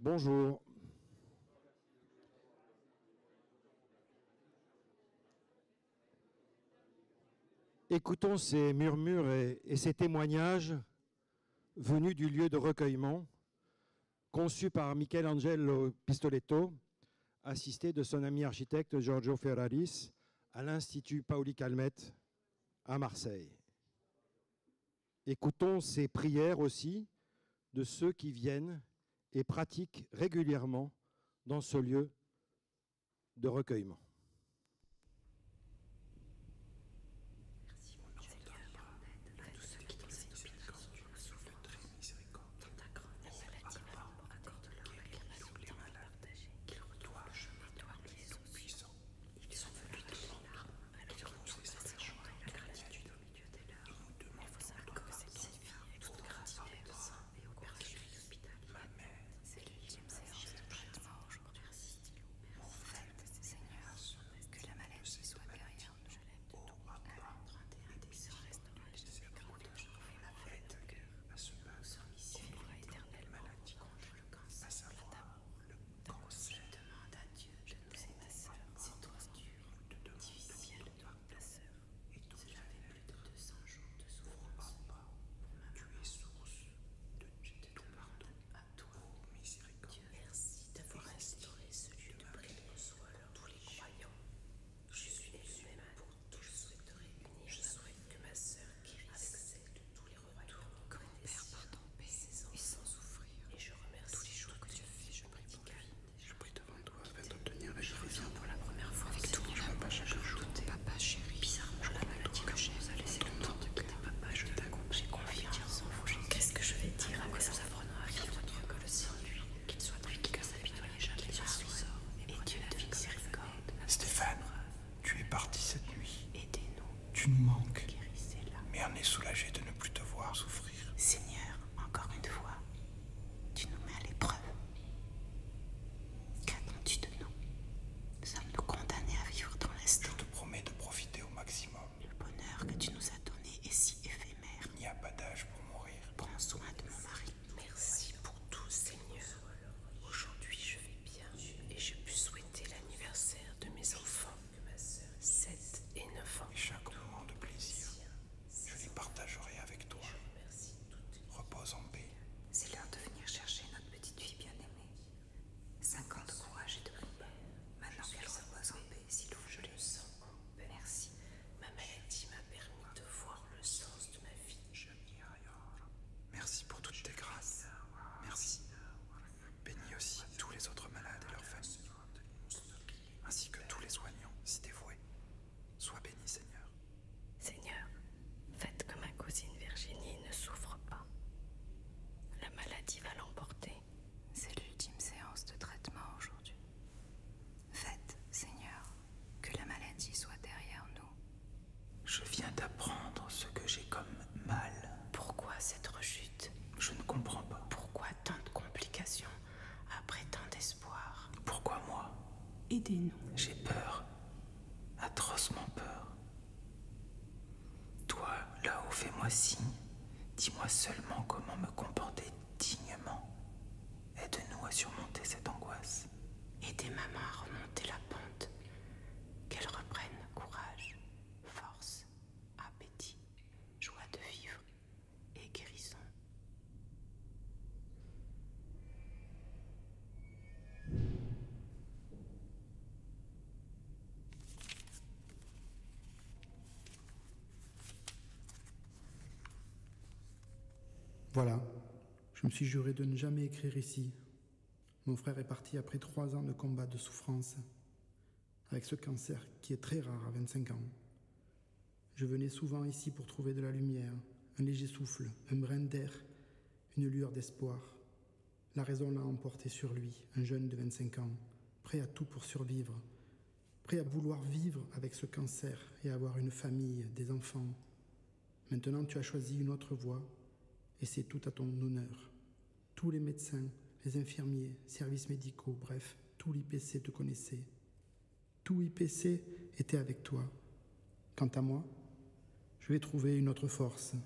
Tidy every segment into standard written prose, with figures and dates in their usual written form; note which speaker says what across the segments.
Speaker 1: Bonjour. Écoutons ces murmures et ces témoignages venus du lieu de recueillement, conçu par Michelangelo Pistoletto, assisté de son ami architecte Giorgio Ferraris, à l'Institut Paoli Calmette à Marseille. Écoutons ces prières aussi de ceux qui viennent et pratiquent régulièrement dans ce lieu de recueillement.
Speaker 2: Stéphane, tu es parti cette nuit. Tu nous manques. Mais on est soulagé de ne plus te voir souffrir.
Speaker 3: Seigneur, encore une fois, tu nous mets à l'épreuve. Qu'attends-tu de nous? Nous sommes-nous condamnés à vivre dans l'instant?
Speaker 2: Je te promets de profiter au maximum.
Speaker 3: Le bonheur que tu nous as donné est si éphémère.
Speaker 2: Il n'y a pas d'âge pour mourir.
Speaker 3: Prends soin de mon mari.
Speaker 4: Merci pour tout, Seigneur. Aujourd'hui, je vais bien et je puis souhaiter l'anniversaire de mes enfants, 7 et 9 ans.
Speaker 2: Et chaque moment de plaisir, je les partagerai avec toi. Repose en paix.
Speaker 3: C'est l'heure de venir chercher notre petite fille bien-aimée. 5 ans de courage et de prière. Maintenant qu'elle repose en paix, s'il vous plaît. Merci.
Speaker 4: Ma maladie m'a permis de voir le sens de ma vie.
Speaker 2: Merci pour toutes tes grâces. Merci. Bénis aussi tous les autres malades et leurs familles, ainsi que tous les soignants si dévoués. Sois béni, Seigneur.
Speaker 4: Seigneur, faites que ma cousine Virginie ne souffre pas. La maladie va l'emporter.
Speaker 3: C'est l'ultime séance de traitement aujourd'hui. Faites, Seigneur, que la maladie soit derrière nous.
Speaker 2: Je viens d'apprendre ce que j'ai comme mal.
Speaker 4: Pourquoi cette rechute?
Speaker 2: Je ne comprends pas.
Speaker 4: Pourquoi tant de complications après tant d'espoir?
Speaker 2: Pourquoi moi?
Speaker 3: Aidez-nous.
Speaker 2: J'ai peur. Atrocement peur. Toi, là-haut, fais-moi signe. Dis-moi seulement comment me comporter dignement. Aide-nous à surmonter cette angoisse.
Speaker 4: Aidez maman à remonter la pente. Qu'elle reprenne courage, force, appétit, joie de vivre et guérison.
Speaker 5: Voilà, je me suis juré de ne jamais écrire ici. Mon frère est parti après 3 ans de combat, de souffrance, avec ce cancer qui est très rare à 25 ans. Je venais souvent ici pour trouver de la lumière, un léger souffle, un brin d'air, une lueur d'espoir. La raison l'a emporté sur lui, un jeune de 25 ans, prêt à tout pour survivre, prêt à vouloir vivre avec ce cancer et avoir une famille, des enfants. Maintenant, tu as choisi une autre voie, et c'est tout à ton honneur. Tous les médecins, les infirmiers, services médicaux, bref, tout l'IPC te connaissait. Tout IPC était avec toi. Quant à moi, je vais trouver une autre force,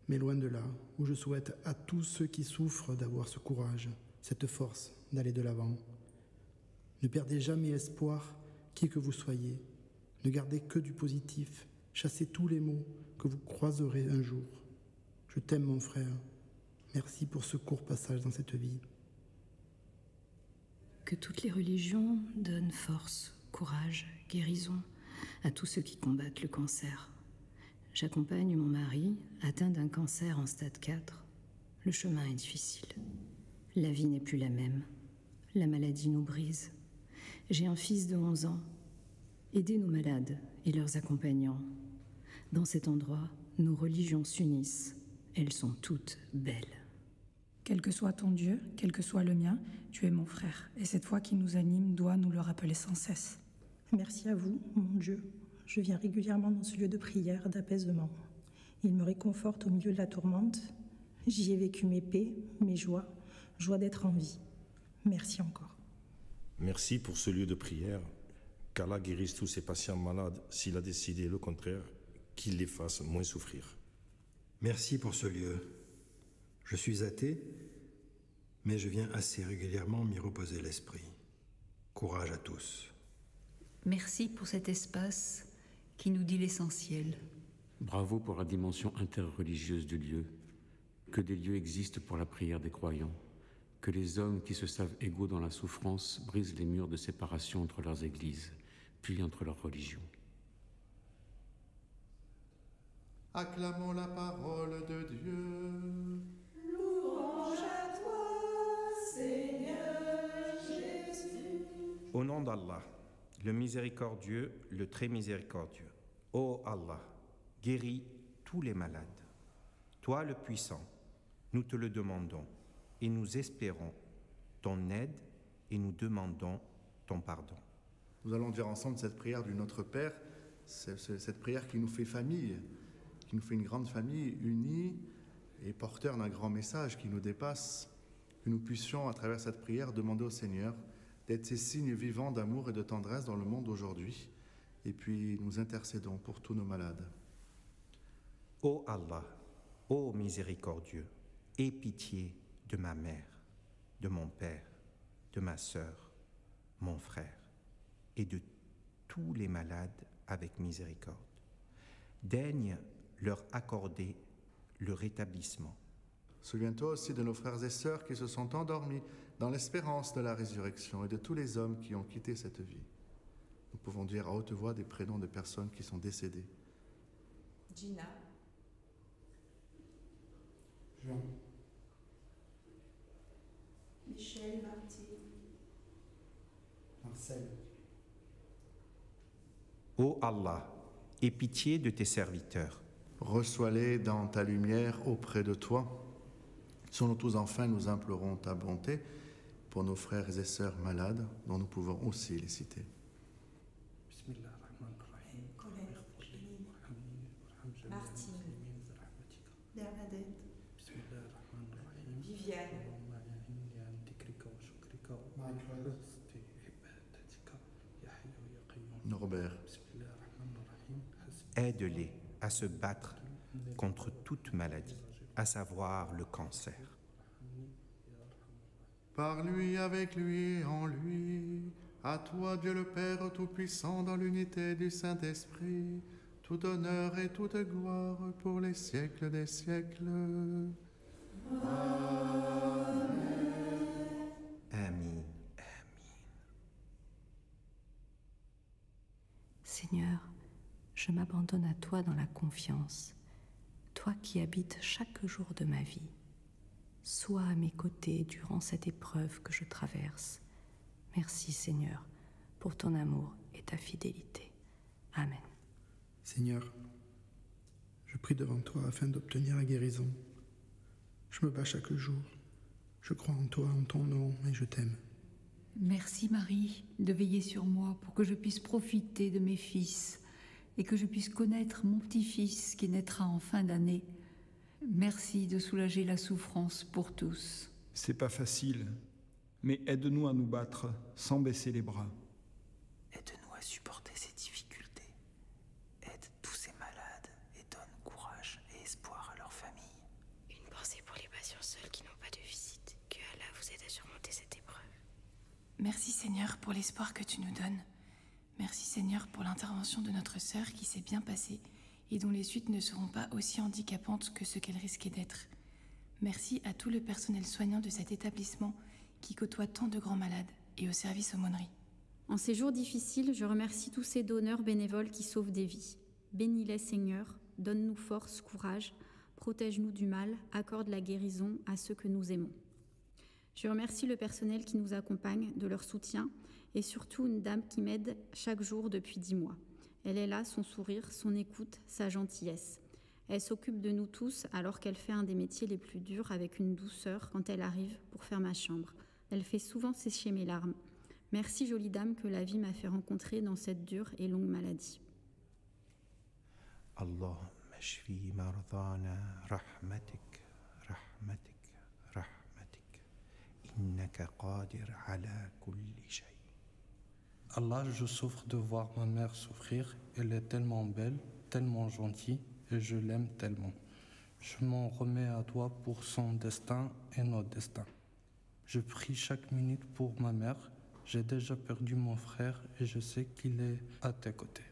Speaker 5: mais loin de là, où je souhaite à tous ceux qui souffrent d'avoir ce courage, cette force d'aller de l'avant. Ne perdez jamais espoir, qui que vous soyez. Ne gardez que du positif. Chassez tous les maux que vous croiserez un jour. Je t'aime, mon frère. Merci pour ce court passage dans cette vie.
Speaker 6: Que toutes les religions donnent force, courage, guérison à tous ceux qui combattent le cancer. J'accompagne mon mari, atteint d'un cancer en stade 4. Le chemin est difficile. La vie n'est plus la même. La maladie nous brise. J'ai un fils de 11 ans. Aidez nos malades et leurs accompagnants. Dans cet endroit, nos religions s'unissent. Elles sont toutes belles.
Speaker 7: Quel que soit ton Dieu, quel que soit le mien, tu es mon frère. Et cette foi qui nous anime doit nous le rappeler sans cesse.
Speaker 8: Merci à vous, mon Dieu. Je viens régulièrement dans ce lieu de prière, d'apaisement. Il me réconforte au milieu de la tourmente. J'y ai vécu mes paix, mes joies, joie d'être en vie. Merci encore.
Speaker 9: Merci pour ce lieu de prière. Qu'Allah guérisse tous ces patients malades, s'il a décidé le contraire, qu'il les fasse moins souffrir.
Speaker 1: Merci pour ce lieu. Je suis athée, mais je viens assez régulièrement m'y reposer l'esprit. Courage à tous.
Speaker 10: Merci pour cet espace qui nous dit l'essentiel.
Speaker 11: Bravo pour la dimension interreligieuse du lieu. Que des lieux existent pour la prière des croyants. Que les hommes qui se savent égaux dans la souffrance brisent les murs de séparation entre leurs églises, puis entre leurs religions.
Speaker 12: Acclamons la parole de Dieu.
Speaker 13: Louange à toi, Seigneur Jésus.
Speaker 2: Au nom d'Allah, le miséricordieux, le très miséricordieux. Ô Allah, guéris tous les malades. Toi le puissant, nous te le demandons et nous espérons ton aide et nous demandons ton pardon.
Speaker 12: Nous allons dire ensemble cette prière du Notre Père, cette prière qui nous fait famille, qui nous fait une grande famille unie et porteur d'un grand message qui nous dépasse, que nous puissions à travers cette prière demander au Seigneur d'être ces signes vivants d'amour et de tendresse dans le monde aujourd'hui. Et puis nous intercédons pour tous nos malades.
Speaker 2: Ô Allah, ô miséricordieux, aie pitié de ma mère, de mon père, de ma sœur, mon frère, et de tous les malades avec miséricorde. Daigne leur accorder le rétablissement.
Speaker 12: Souviens-toi aussi de nos frères et sœurs qui se sont endormis dans l'espérance de la résurrection et de tous les hommes qui ont quitté cette vie. Nous pouvons dire à haute voix des prénoms de personnes qui sont décédées.
Speaker 3: Gina.
Speaker 5: Jean.
Speaker 3: Michel, Martine.
Speaker 5: Marcel.
Speaker 2: Ô Allah, aie pitié de tes serviteurs.
Speaker 12: Reçois-les dans ta lumière auprès de toi. Sur nous tous, enfin, nous implorons ta bonté pour nos frères et sœurs malades, dont nous pouvons aussi les citer.
Speaker 3: Colette, Martine, Bernadette, Viviane,
Speaker 12: Norbert.
Speaker 2: Aide-les à se battre contre toute maladie, à savoir le cancer.
Speaker 12: Par lui, avec lui et en lui, à toi Dieu le Père Tout-Puissant, dans l'unité du Saint-Esprit, tout honneur et toute gloire pour les siècles des siècles.
Speaker 2: Amen. Amin.
Speaker 6: Seigneur, je m'abandonne à toi dans la confiance, toi qui habites chaque jour de ma vie. Sois à mes côtés durant cette épreuve que je traverse. Merci Seigneur pour ton amour et ta fidélité. Amen.
Speaker 5: Seigneur, je prie devant toi afin d'obtenir la guérison. Je me bats chaque jour. Je crois en toi, en ton nom, et je t'aime.
Speaker 10: Merci Marie de veiller sur moi pour que je puisse profiter de mes fils et que je puisse connaître mon petit-fils qui naîtra en fin d'année. Merci de soulager la souffrance pour tous.
Speaker 14: C'est pas facile, mais aide-nous à nous battre sans baisser les bras.
Speaker 2: Aide-nous à supporter ces difficultés. Aide tous ces malades et donne courage et espoir à leur famille.
Speaker 4: Une pensée pour les patients seuls qui n'ont pas de visite. Que Allah vous aide à surmonter
Speaker 7: Merci Seigneur pour l'espoir que tu nous donnes. Merci Seigneur pour l'intervention de notre sœur qui s'est bien passée et dont les suites ne seront pas aussi handicapantes que ce qu'elle risquait d'être. Merci à tout le personnel soignant de cet établissement qui côtoie tant de grands malades et au service aumônerie.
Speaker 15: En ces jours difficiles, je remercie tous ces donneurs bénévoles qui sauvent des vies. Bénis-les, Seigneur, donne-nous force, courage, protège-nous du mal, accorde la guérison à ceux que nous aimons. Je remercie le personnel qui nous accompagne de leur soutien et surtout une dame qui m'aide chaque jour depuis 10 mois. Elle est là, son sourire, son écoute, sa gentillesse. Elle s'occupe de nous tous alors qu'elle fait un des métiers les plus durs avec une douceur quand elle arrive pour faire ma chambre. Elle fait souvent sécher mes larmes. Merci jolie dame que la vie m'a fait rencontrer dans cette dure et longue maladie.
Speaker 2: اللهم اشفي مرضانا رحمتك رحمتك رحمتك إنك قادر على كل شيء.
Speaker 16: Allah, je souffre de voir ma mère souffrir. Elle est tellement belle, tellement gentille, et je l'aime tellement. Je m'en remets à toi pour son destin et notre destin. Je prie chaque minute pour ma mère. J'ai déjà perdu mon frère et je sais qu'il est à tes côtés.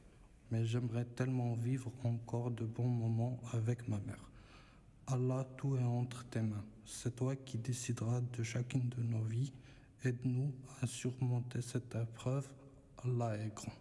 Speaker 16: Mais j'aimerais tellement vivre encore de bons moments avec ma mère. Allah, tout est entre tes mains. C'est toi qui décideras de chacune de nos vies. Aide-nous à surmonter cette épreuve. Allah est grand.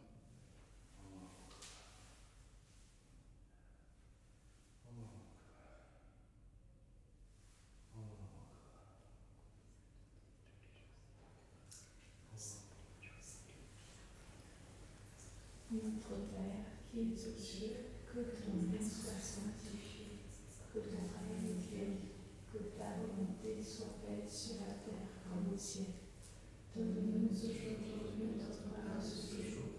Speaker 13: Notre Père, qui es aux cieux, que ton nom soit sanctifié, que ton règne vienne, que ta volonté soit faite sur la terre comme au ciel. Donne-nous aujourd'hui notre pain de ce jour.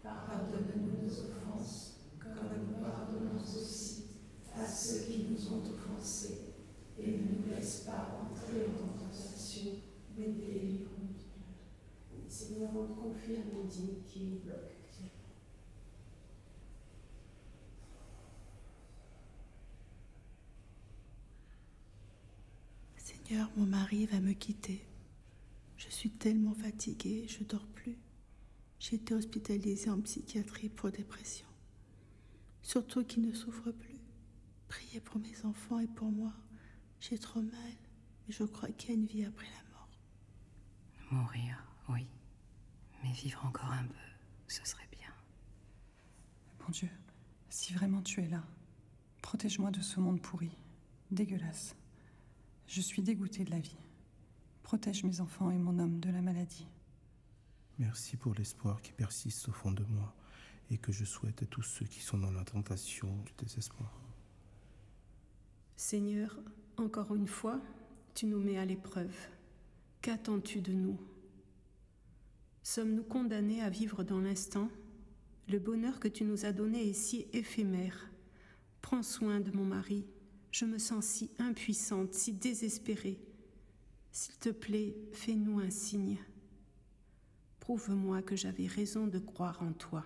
Speaker 13: Pardonne-nous nos offenses, comme nous pardonnons aussi à ceux qui nous ont offensés. Et ne nous laisse pas entrer en tentation, mais délivre-nous du mal. Seigneur, on te confie à Nadine qui nous bloque.
Speaker 17: Seigneur, mon mari va me quitter. Je suis tellement fatiguée, je dors plus. J'ai été hospitalisée en psychiatrie pour dépression. Surtout qu'il ne souffre plus. Priez pour mes enfants et pour moi. J'ai trop mal, mais je crois qu'il y a une vie après la mort.
Speaker 6: Mourir, oui. Mais vivre encore un peu, ce serait bien.
Speaker 18: Bon Dieu, si vraiment tu es là, protège-moi de ce monde pourri, dégueulasse. Je suis dégoûtée de la vie. Protège mes enfants et mon homme de la maladie.
Speaker 9: Merci pour l'espoir qui persiste au fond de moi et que je souhaite à tous ceux qui sont dans la tentation du désespoir.
Speaker 8: Seigneur, encore une fois, tu nous mets à l'épreuve. Qu'attends-tu de nous? Sommes-nous condamnés à vivre dans l'instant? Le bonheur que tu nous as donné est si éphémère. Prends soin de mon mari. Je me sens si impuissante, si désespérée. S'il te plaît, fais-nous un signe. Prouve-moi que j'avais raison de croire en toi.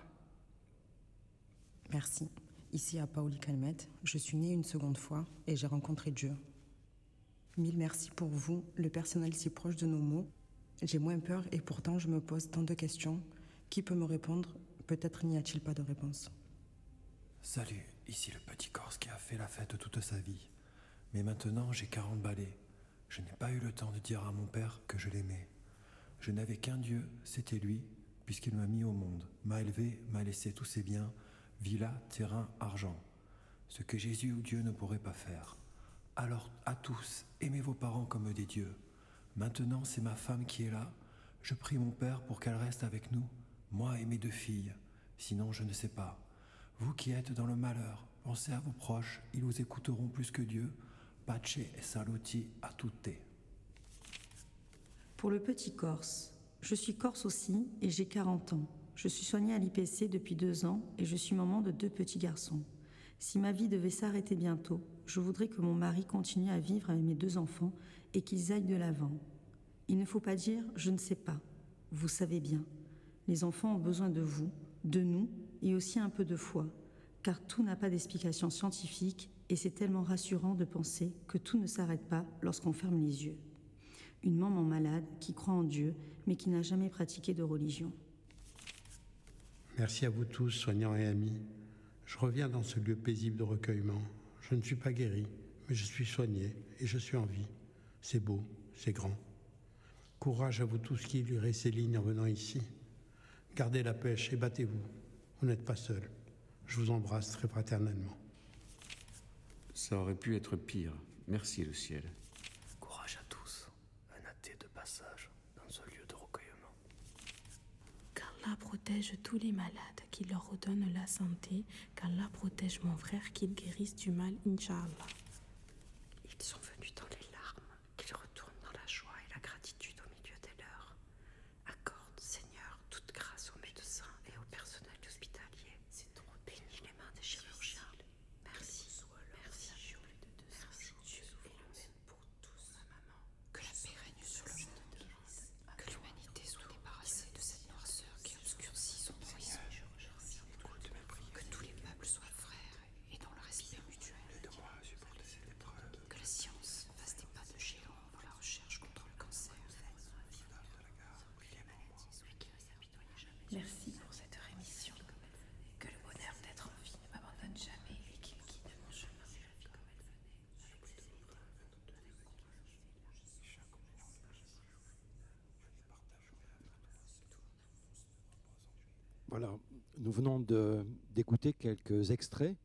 Speaker 19: Merci. Ici à Paoli Calmette, je suis née une seconde fois et j'ai rencontré Dieu. Mille merci pour vous, le personnel si proche de nos mots. J'ai moins peur et pourtant je me pose tant de questions. Qui peut me répondre? Peut-être n'y a-t-il pas de réponse.
Speaker 20: Salut, ici le petit Corse qui a fait la fête toute sa vie. Mais maintenant j'ai 40 balais. Je n'ai pas eu le temps de dire à mon père que je l'aimais. Je n'avais qu'un Dieu, c'était lui, puisqu'il m'a mis au monde, m'a élevé, m'a laissé tous ses biens, villa, terrain, argent. Ce que Jésus ou Dieu ne pourrait pas faire. Alors à tous, aimez vos parents comme des dieux. Maintenant c'est ma femme qui est là. Je prie mon père pour qu'elle reste avec nous, moi et mes 2 filles. Sinon je ne sais pas. Vous qui êtes dans le malheur, pensez à vos proches, ils vous écouteront plus que Dieu. Pace et saluti a tutte.
Speaker 21: Pour le petit Corse, je suis Corse aussi et j'ai 40 ans. Je suis soignée à l'IPC depuis 2 ans et je suis maman de 2 petits garçons. Si ma vie devait s'arrêter bientôt, je voudrais que mon mari continue à vivre avec mes 2 enfants et qu'ils aillent de l'avant. Il ne faut pas dire « je ne sais pas ». Vous savez bien. Les enfants ont besoin de vous, de nous et aussi un peu de foi, car tout n'a pas d'explication scientifique et c'est tellement rassurant de penser que tout ne s'arrête pas lorsqu'on ferme les yeux. une maman malade qui croit en Dieu, mais qui n'a jamais pratiqué de religion.
Speaker 1: Merci à vous tous, soignants et amis. Je reviens dans ce lieu paisible de recueillement. Je ne suis pas guéri, mais je suis soigné et je suis en vie. C'est beau, c'est grand. Courage à vous tous qui lirez ces lignes en venant ici. Gardez la pêche et battez-vous. Vous n'êtes pas seuls. Je vous embrasse très fraternellement.
Speaker 11: Ça aurait pu être pire. Merci le ciel.
Speaker 20: Courage à tous, un athée de passage dans ce lieu de recueillement.
Speaker 7: Qu'Allah protège tous les malades, qu'il leur redonne la santé. Qu'Allah protège mon frère, qu'il guérisse du mal, Inch'Allah.
Speaker 3: Ils sont venus dans les larmes, qu'ils retournent dans la joie et la gratitude au milieu des leurs. Accorde, Seigneur, toute grâce aux médecins et au personnel hospitalier. Bénis les mains des chirurgiens. Merci, merci, Dieu, et le même pour tous. Maman, que la paix règne sur le monde, que l'humanité soit débarrassée de cette noirceur qui obscurcit son horizon. Que tous les peuples soient frères et dans le respect mutuel. Que la science fasse des pas de géant dans la recherche contre le cancer.
Speaker 7: Merci pour cette rémission. Que le bonheur d'être en vie ne m'abandonne jamais et qu'il guide mon chemin.
Speaker 20: Voilà, nous venons d'écouter quelques extraits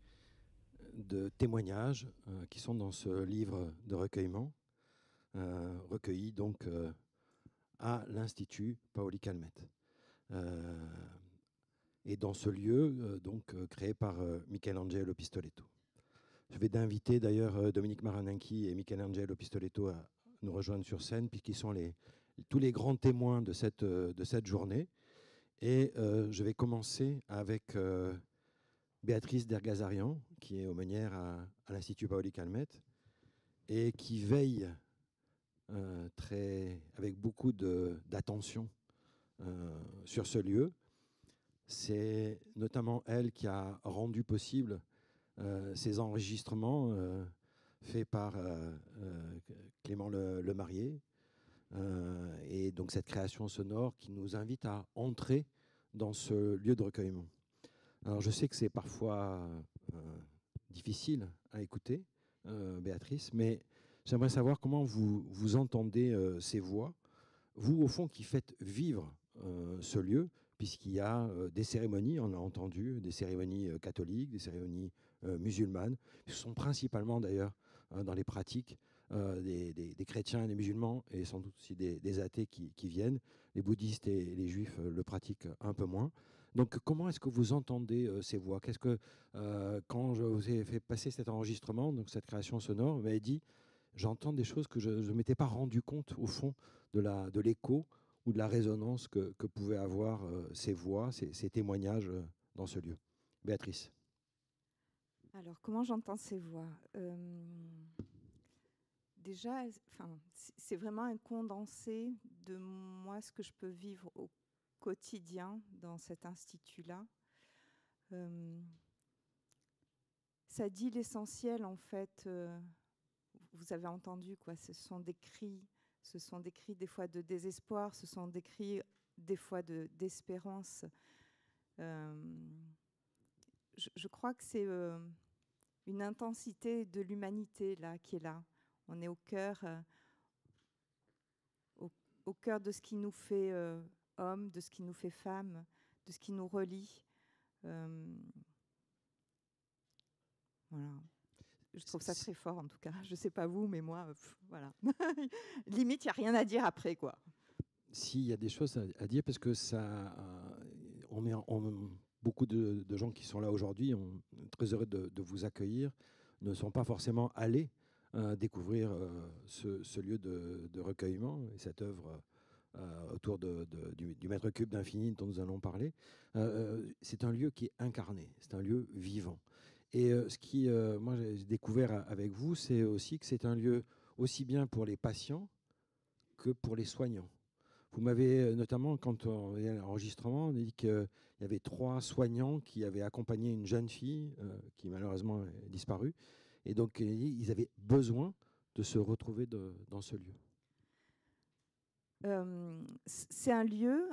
Speaker 20: de témoignages qui sont dans ce livre de recueillement, recueillis donc à l'Institut Paoli Calmette. Et dans ce lieu créé par Michelangelo Pistoletto. Je vais inviter d'ailleurs Dominique Maranenchi et Michelangelo Pistoletto à nous rejoindre sur scène, puisqu'ils sont tous les grands témoins de cette journée. Et je vais commencer avec Béatrice Dergazarian, qui est aumônière à l'Institut Paoli Calmette et qui veille avec beaucoup d'attention sur ce lieu. C'est notamment elle qui a rendu possible ces enregistrements faits par Clément Lemarié, et donc cette création sonore qui nous invite à entrer dans ce lieu de recueillement. Alors je sais que c'est parfois difficile à écouter, Béatrice, mais j'aimerais savoir comment vous entendez ces voix, vous au fond qui faites vivre ce lieu, puisqu'il y a des cérémonies, on a entendu, des cérémonies catholiques, des cérémonies musulmanes, qui sont principalement d'ailleurs dans les pratiques des chrétiens et des musulmans, et sans doute aussi des athées qui viennent. Les bouddhistes et les juifs le pratiquent un peu moins. Donc comment est-ce que vous entendez ces voix? Qu'est-ce que, quand je vous ai fait passer cet enregistrement, donc cette création sonore, vous m'avez dit, j'entends des choses que je ne m'étais pas rendu compte, au fond, de l'écho ou de la résonance que pouvaient avoir ces voix, ces témoignages dans ce lieu. Béatrice.
Speaker 22: Alors, comment j'entends ces voix? Déjà, c'est vraiment un condensé de moi, ce que je peux vivre au quotidien dans cet institut-là. Ça dit l'essentiel, en fait. Vous avez entendu, quoi. Ce sont des cris des fois de désespoir, ce sont des cris des fois d'espérance. Je crois que c'est une intensité de l'humanité là qui est là. On est au cœur de ce qui nous fait hommes, de ce qui nous fait femmes, de ce qui nous relie. Voilà. Je trouve ça très fort, en tout cas. Je ne sais pas vous, mais moi, voilà. Limite, il n'y a rien à dire après, quoi.
Speaker 20: S'il y a des choses à dire, parce que beaucoup de gens qui sont là aujourd'hui, on est très heureux de vous accueillir, ne sont pas forcément allés découvrir ce lieu de recueillement et cette œuvre autour du mètre cube d'infini dont nous allons parler. C'est un lieu qui est incarné, c'est un lieu vivant. Et ce qui, moi, j'ai découvert avec vous, c'est aussi que c'est un lieu aussi bien pour les patients que pour les soignants. Vous m'avez notamment, quand on est à l'enregistrement, on a dit qu'il y avait 3 soignants qui avaient accompagné une jeune fille qui malheureusement est disparue. Et donc, ils avaient besoin de se retrouver dans ce lieu.
Speaker 22: C'est un lieu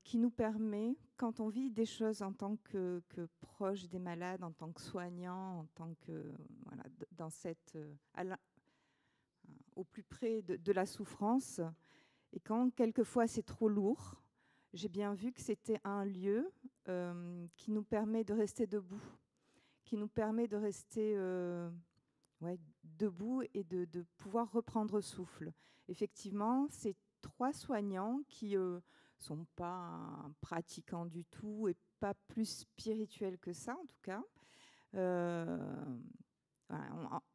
Speaker 22: qui nous permet, quand on vit des choses en tant que proche des malades, en tant que soignant, en tant que voilà, dans cette au plus près de la souffrance, et quand quelquefois c'est trop lourd, j'ai bien vu que c'était un lieu qui nous permet de rester debout, qui nous permet de rester debout et de pouvoir reprendre souffle. Effectivement, c'est 3 soignants qui sont pas pratiquants du tout et pas plus spirituels que ça, en tout cas.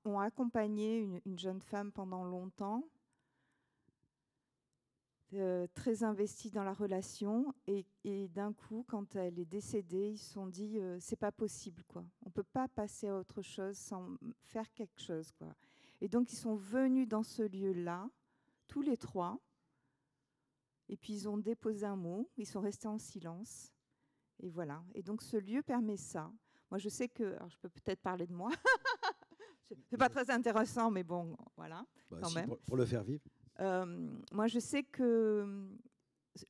Speaker 22: Ont accompagné une jeune femme pendant longtemps, très investie dans la relation, et d'un coup, quand elle est décédée, ils se sont dit c'est pas possible, quoi. On peut pas passer à autre chose sans faire quelque chose, quoi. Et donc ils sont venus dans ce lieu-là, tous les 3, et puis ils ont déposé un mot, ils sont restés en silence, et voilà. Et donc ce lieu permet ça. Moi, je sais que, alors je peux peut-être parler de moi. C'est pas très intéressant, mais bon, voilà, quand même.
Speaker 5: Pour le faire vivre.
Speaker 22: Moi, je sais que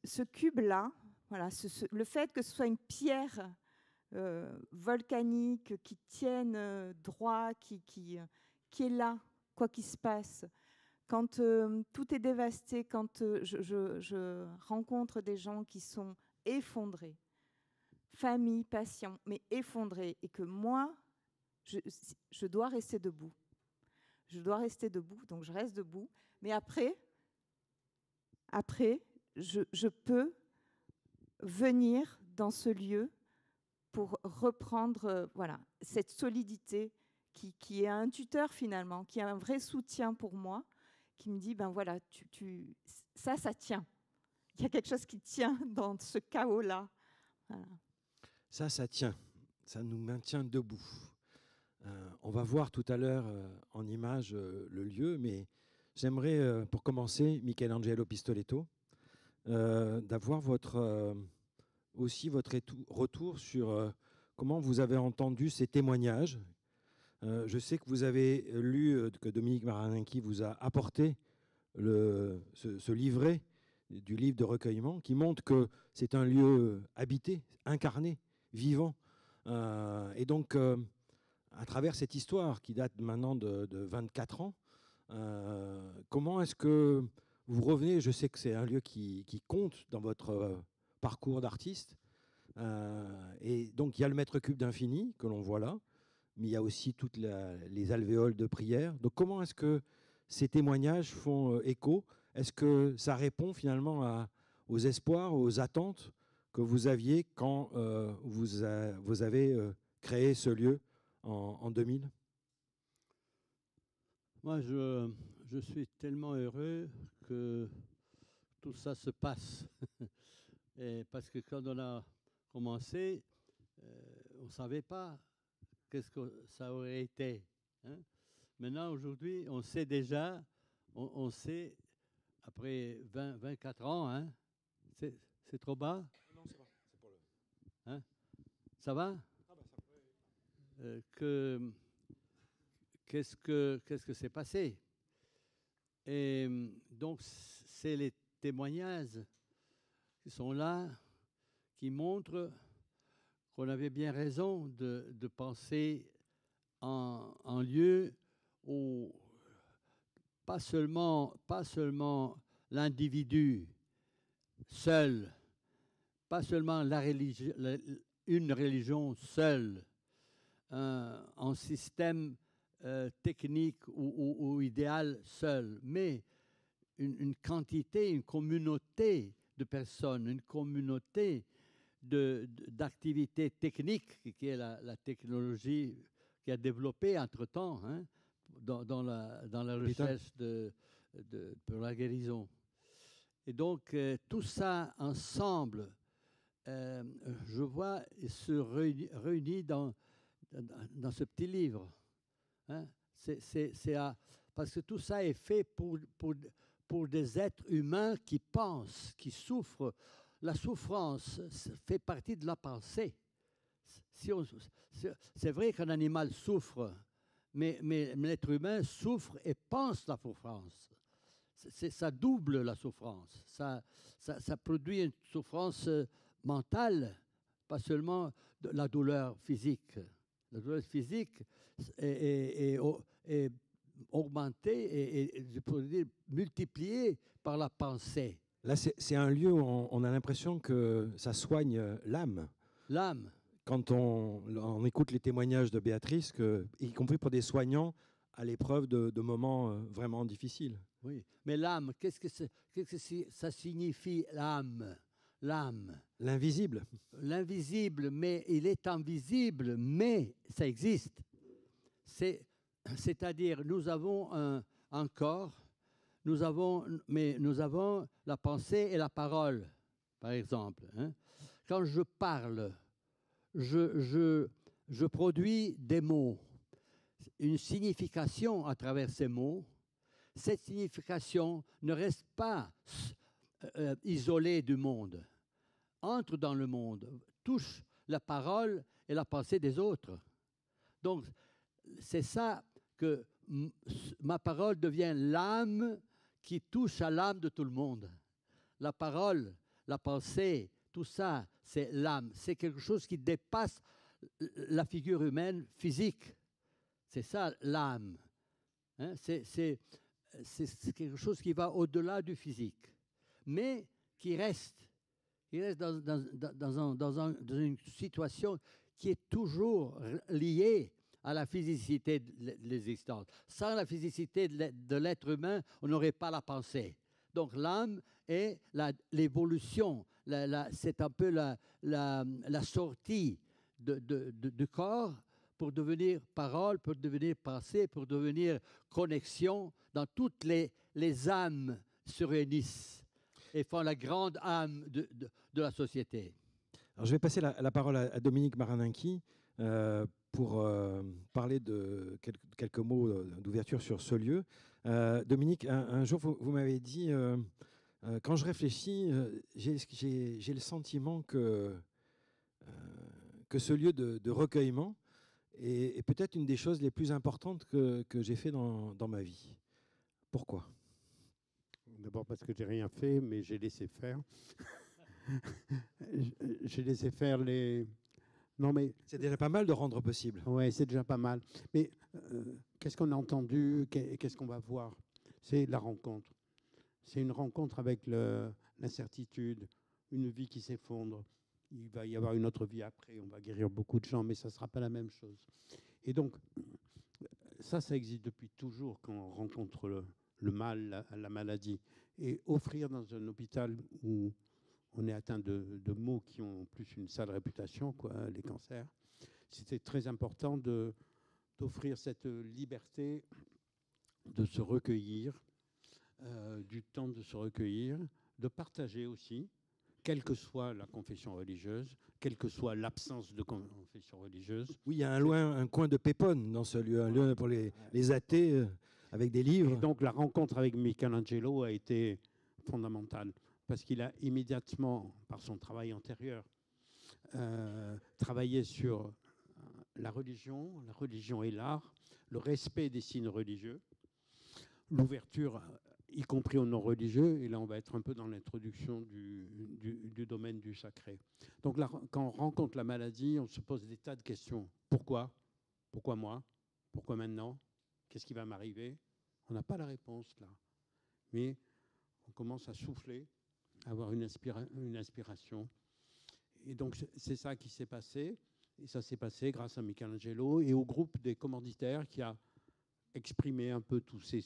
Speaker 22: ce cube-là, voilà, le fait que ce soit une pierre volcanique qui tienne droit, qui est là, quoi qu'il se passe, quand tout est dévasté, quand je rencontre des gens qui sont effondrés, famille, patients, mais effondrés, et que moi, je dois rester debout. Je dois rester debout, donc je reste debout. Mais après je peux venir dans ce lieu pour reprendre voilà, cette solidité qui est un tuteur finalement, qui est un vrai soutien pour moi, qui me dit, ben voilà, ça tient. Il y a quelque chose qui tient dans ce chaos-là. Voilà.
Speaker 5: Ça tient. Ça nous maintient debout. On va voir tout à l'heure en image le lieu, mais j'aimerais, pour commencer, Michelangelo Pistoletto, d'avoir aussi votre retour sur comment vous avez entendu ces témoignages. Je sais que vous avez lu que Dominique Marinenchi vous a apporté ce livret du livre de recueillement qui montre que c'est un lieu habité, incarné, vivant. Et donc, à travers cette histoire qui date maintenant de 24 ans, comment est-ce que vous revenez? Je sais que c'est un lieu qui compte dans votre parcours d'artiste. Et donc, il y a le mètre cube d'infini que l'on voit là, mais il y a aussi toutes les alvéoles de prière. Donc, comment est-ce que ces témoignages font écho? Est-ce que ça répond finalement aux espoirs, aux attentes que vous aviez quand vous avez créé ce lieu en 2000?
Speaker 12: Moi, je suis tellement heureux que tout ça se passe. Et parce que quand on a commencé, on ne savait pas qu'est-ce que ça aurait été. Hein? Maintenant, aujourd'hui, on sait déjà, on sait, après 24 ans, hein, c'est trop bas?
Speaker 5: Non, c'est pas. C'est pour le...
Speaker 12: Hein? Ça va? Ah ben, ça peut... Qu'est-ce que s'est passé? Et donc, c'est les témoignages qui sont là, qui montrent qu'on avait bien raison de penser en lieu où pas seulement l'individu seul, pas seulement une religion seule, un système technique ou idéal seul, mais une quantité, une communauté de personnes, une communauté d'activités techniques qui est la technologie qui a développé entre-temps, hein, dans la recherche pour la guérison. Et donc, tout ça ensemble, je vois, se réunit dans ce petit livre. Hein? Parce que tout ça est fait pour des êtres humains qui pensent, qui souffrent. La souffrance fait partie de la pensée. C'est vrai qu'un animal souffre, mais l'être humain souffre et pense la souffrance. ça double la souffrance. Ça produit une souffrance mentale, pas seulement de la douleur physique. La douleur physique est augmentée et je pourrais dire multipliée par la pensée.
Speaker 5: Là, c'est un lieu où on a l'impression que ça soigne l'âme.
Speaker 12: L'âme.
Speaker 5: Quand on écoute les témoignages de Béatrice, y compris pour des soignants, à l'épreuve de moments vraiment difficiles.
Speaker 12: Oui, mais l'âme, qu'est-ce que ça signifie, l'âme? L'âme.
Speaker 5: L'invisible.
Speaker 12: L'invisible, mais il est invisible, mais ça existe. C'est-à-dire, nous avons un corps, mais nous avons la pensée et la parole, par exemple. Hein. Quand je parle, je produis des mots, une signification à travers ces mots. Cette signification ne reste pas isolée du monde, entre dans le monde, touche la parole et la pensée des autres. Donc, c'est ça que ma parole devient l'âme qui touche à l'âme de tout le monde. La parole, la pensée, tout ça, c'est l'âme. C'est quelque chose qui dépasse la figure humaine physique. C'est ça, l'âme. Hein? C'est quelque chose qui va au-delà du physique, mais qui reste dans une situation qui est toujours liée à la physicité de l'existence. Sans la physicité de l'être humain, on n'aurait pas la pensée. Donc l'âme est l'évolution, c'est un peu la sortie du corps pour devenir parole, pour devenir pensée, pour devenir connexion. Dans toutes les âmes se réunissent et font la grande âme de la société.
Speaker 5: Alors, je vais passer la parole à Dominique Marinenchi pour parler de quelques mots d'ouverture sur ce lieu. Dominique, un jour, vous m'avez dit, quand je réfléchis, j'ai le sentiment que ce lieu de recueillement est peut-être une des choses les plus importantes que j'ai fait dans ma vie. Pourquoi ?
Speaker 1: D'abord parce que j'ai rien fait, mais j'ai laissé faire. J'ai laissé faire les... Non, mais...
Speaker 5: C'est déjà pas mal de rendre possible.
Speaker 1: Oui, c'est déjà pas mal. Mais qu'est-ce qu'on a entendu? Qu'est-ce qu'on va voir? C'est la rencontre. C'est une rencontre avec l'incertitude, une vie qui s'effondre. Il va y avoir une autre vie après, on va guérir beaucoup de gens, mais ça ne sera pas la même chose. Et donc, ça existe depuis toujours quand on rencontre le mal, la maladie. Et offrir dans un hôpital où on est atteint de maux qui ont plus une sale réputation, quoi, les cancers, c'était très important d'offrir cette liberté de se recueillir, du temps de se recueillir, de partager aussi, quelle que soit la confession religieuse, quelle que soit l'absence de confession religieuse.
Speaker 5: Oui, il y a un coin de pépone dans ce lieu, un lieu pour les athées avec des livres.
Speaker 1: Et donc la rencontre avec Michelangelo a été fondamentale parce qu'il a immédiatement, par son travail antérieur, travaillé sur la religion et l'art, le respect des signes religieux, l'ouverture, y compris aux non-religieux, et là on va être un peu dans l'introduction du domaine du sacré. Donc là, quand on rencontre la maladie, on se pose des tas de questions. Pourquoi? Pourquoi moi? Pourquoi maintenant? Qu'est-ce qui va m'arriver? On n'a pas la réponse là. Mais on commence à souffler, à avoir une inspiration. Et donc c'est ça qui s'est passé. Et ça s'est passé grâce à Michelangelo et au groupe des commanditaires qui a exprimé un peu tous ces...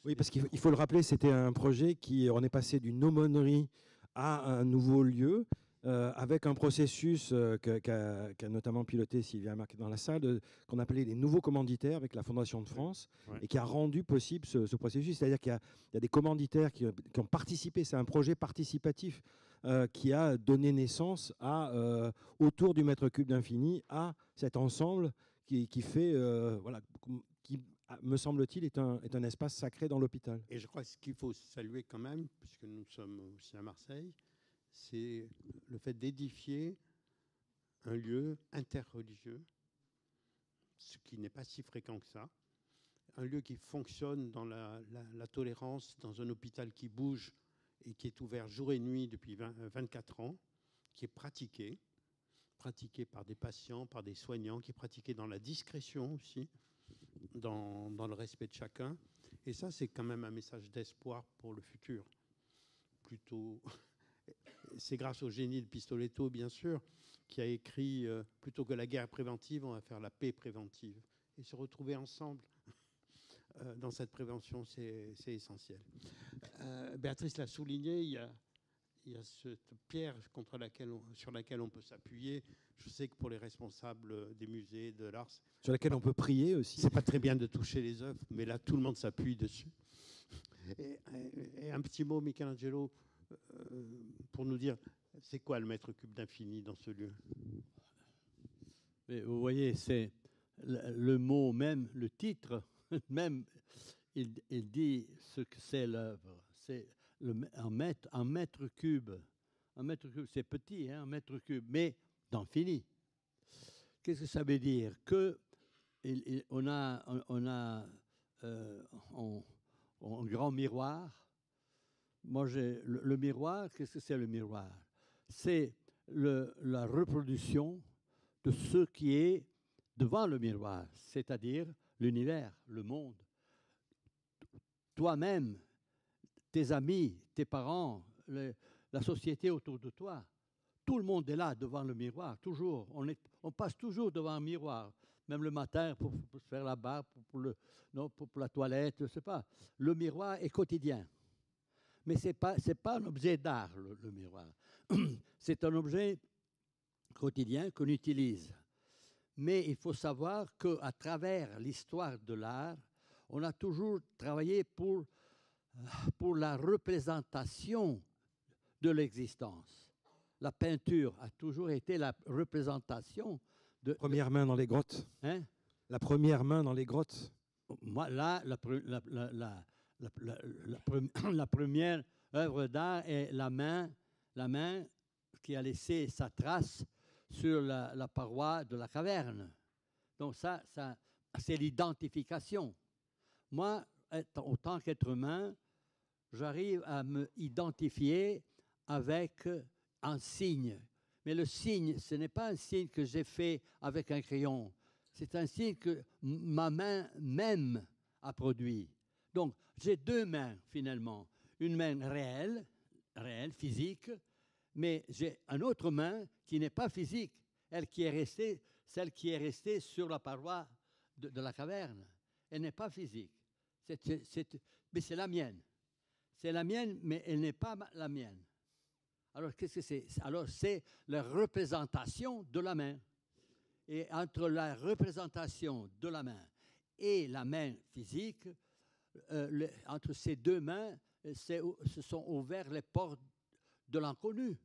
Speaker 5: Oui, parce qu'il faut le rappeler, c'était un projet on est passé d'une aumônerie à un nouveau lieu, avec un processus qu'a notamment piloté Sylvia Marc dans la salle, qu'on appelait les nouveaux commanditaires avec la Fondation de France, et qui a rendu possible ce processus. C'est-à-dire qu'il y a des commanditaires qui ont participé, c'est un projet participatif qui a donné naissance autour du mètre cube d'infini, à cet ensemble qui fait... qui, me semble-t-il, est un espace sacré dans l'hôpital.
Speaker 1: Et je crois que ce qu'il faut saluer quand même, puisque nous sommes aussi à Marseille, c'est le fait d'édifier un lieu interreligieux, ce qui n'est pas si fréquent que ça, un lieu qui fonctionne dans la tolérance, dans un hôpital qui bouge et qui est ouvert jour et nuit depuis 24 ans, qui est pratiqué par des patients, par des soignants, qui est pratiqué dans la discrétion aussi, dans le respect de chacun. Et ça, c'est quand même un message d'espoir pour le futur. Plutôt, c'est grâce au génie de Pistoletto, bien sûr, qui a écrit plutôt que la guerre préventive, on va faire la paix préventive. Et se retrouver ensemble dans cette prévention, c'est essentiel. Béatrice l'a souligné, il y a cette pierre sur laquelle on peut s'appuyer. Je sais que pour les responsables des musées, de l'art...
Speaker 5: Sur laquelle on peut prier aussi.
Speaker 1: C'est pas très bien de toucher les œuvres, mais là, tout le monde s'appuie dessus. Et un petit mot, Michelangelo, pour nous dire, c'est quoi le mètre cube d'infini dans ce lieu?
Speaker 12: Mais vous voyez, c'est le mot même, le titre même, il dit ce que c'est l'œuvre. C'est un mètre cube. Un mètre cube, c'est petit, hein, un mètre cube, mais d'infini. Qu'est-ce que ça veut dire? On a un grand miroir. Moi, le miroir, qu'est-ce que c'est le miroir? C'est la reproduction de ce qui est devant le miroir, c'est-à-dire l'univers, le monde. Toi-même, tes amis, tes parents, la société autour de toi, tout le monde est là devant le miroir, toujours. On passe toujours devant un miroir, même le matin pour se faire la barbe, pour la toilette, je ne sais pas. Le miroir est quotidien. Mais ce n'est pas un objet d'art, le miroir. C'est un objet quotidien qu'on utilise. Mais il faut savoir qu'à travers l'histoire de l'art, on a toujours travaillé pour la représentation de l'existence. La peinture a toujours été la représentation de...
Speaker 5: Première main dans les grottes.
Speaker 12: Hein?
Speaker 5: La première main dans les grottes.
Speaker 12: Moi, là, la première œuvre d'art est la main qui a laissé sa trace sur la paroi de la caverne. Donc ça c'est l'identification. Moi, en tant qu'être humain, j'arrive à me identifier avec un signe. Mais le signe, ce n'est pas un signe que j'ai fait avec un crayon. C'est un signe que ma main même a produit. Donc, j'ai deux mains, finalement. Une main réelle, physique, mais j'ai une autre main qui n'est pas physique, celle qui est restée sur la paroi de la caverne. Elle n'est pas physique. Mais c'est la mienne. C'est la mienne, mais elle n'est pas la mienne. Alors, qu'est-ce que c'est? Alors, c'est la représentation de la main. Et entre la représentation de la main et la main physique, entre ces deux mains, se sont ouvertes les portes de l'inconnu.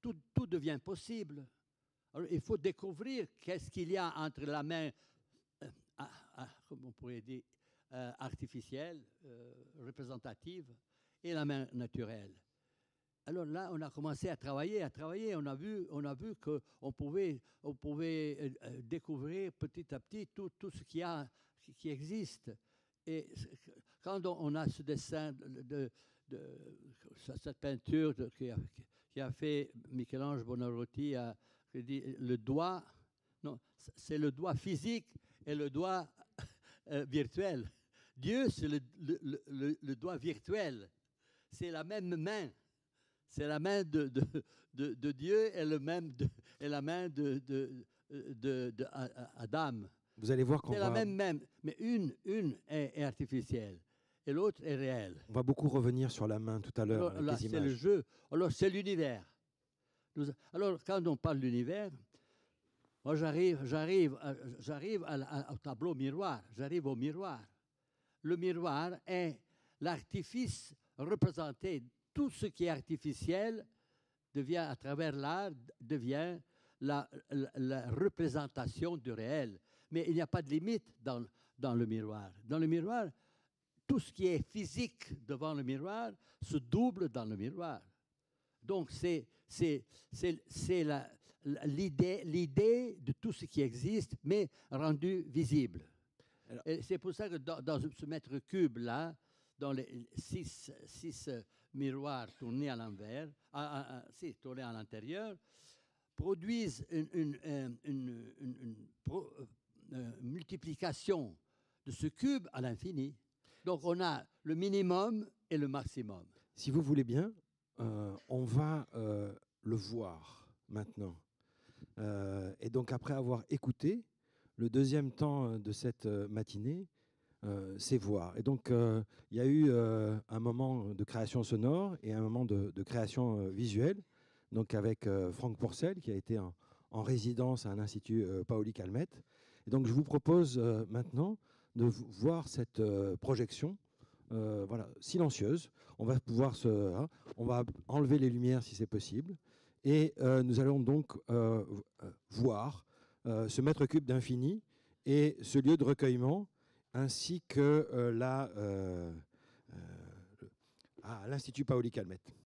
Speaker 12: Tout devient possible. Alors, il faut découvrir qu'est-ce qu'il y a entre la main, comment on pourrait dire, artificielle, représentative, et la main naturelle. Alors là, on a commencé à travailler. On a vu qu'on pouvait découvrir petit à petit tout ce qui existe. Et quand on a ce dessin cette peinture qui a fait Michel-Ange Buonarroti, le doigt, non, c'est le doigt physique et le doigt virtuel. Dieu, c'est le doigt virtuel. C'est la même main. C'est la main de Dieu et la main d'Adam.
Speaker 5: Vous allez voir qu'on
Speaker 12: c'est la même, mais une est artificielle et l'autre est réelle.
Speaker 5: On va beaucoup revenir sur la main tout à l'heure.
Speaker 12: Alors, là, c'est le jeu. Alors, c'est l'univers. Alors, quand on parle d'univers, moi, j'arrive au tableau miroir. J'arrive au miroir. Le miroir est l'artifice représenté. Tout ce qui est artificiel devient, à travers l'art, devient la représentation du réel. Mais il n'y a pas de limite dans le miroir. Dans le miroir, tout ce qui est physique devant le miroir se double dans le miroir. Donc, c'est l'idée de tout ce qui existe, mais rendu visible. Et c'est pour ça que dans ce mètre cube-là, dans les six miroirs tournés à l'envers, tournés à l'intérieur, produisent une multiplication de ce cube à l'infini. Donc on a le minimum et le maximum.
Speaker 5: Si vous voulez bien, on va le voir maintenant. Et donc après avoir écouté, le deuxième temps de cette matinée, c'est voir. Et donc il y a eu un moment de création sonore et un moment de création visuelle, donc avec Franck Pourcel, qui a été en résidence à l'Institut Paoli Calmette. Et donc je vous propose maintenant de voir cette projection voilà, silencieuse. On va pouvoir on va enlever les lumières si c'est possible. Et nous allons donc voir ce mètre cube d'infini et ce lieu de recueillement, ainsi que l'Institut Paoli Calmette.